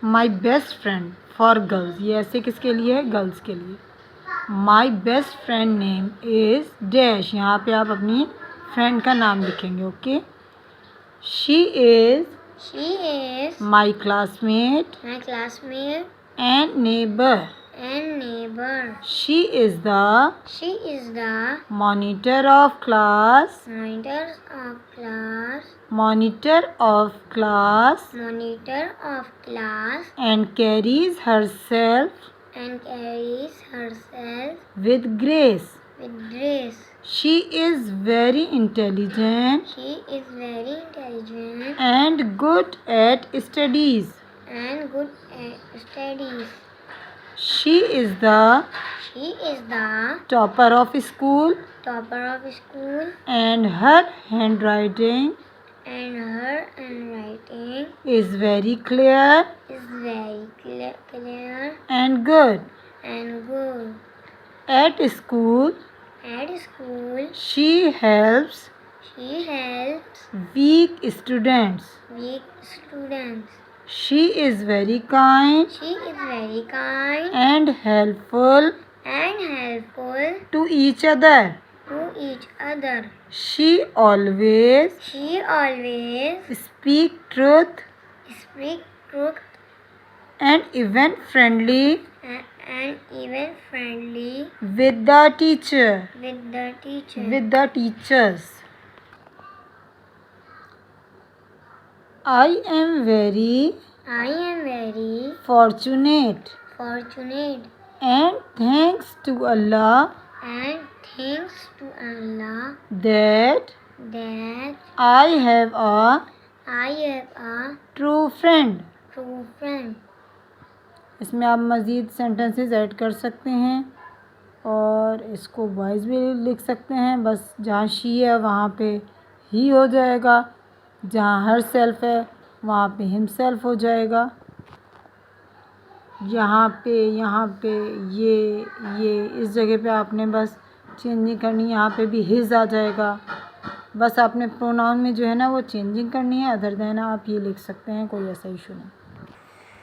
My best friend for girls, ये ऐसे किसके लिए है? गर्ल्स के लिए। My best friend name is dash, यहाँ पे आप अपनी फ्रेंड का नाम लिखेंगे। Okay. She is my classmate and neighbour. She is the monitor of class and carries herself with grace. She is very intelligent and good at studies. She is the topper of school and her handwriting is very clear and good. At school, she helps weak students. She is very kind and helpful to each other. She always speak truth and even friendly with the teachers. I am very fortunate and thanks to Allah that I have a true friend. इसमें आप मज़ीद sentences add कर सकते हैं और इसको voice भी लिख सकते हैं। बस जहाँ शी है वहाँ पे ही हो जाएगा, जहाँ हर सेल्फ है वहाँ पे हिम सेल्फ हो जाएगा। यहाँ पे ये इस जगह पे आपने बस चेंजिंग करनी है, यहाँ पे भी हिज आ जाएगा। बस आपने प्रोनाउन में जो है ना वो चेंजिंग करनी है, अदर देन आप ये लिख सकते हैं, कोई ऐसा इशू नहीं।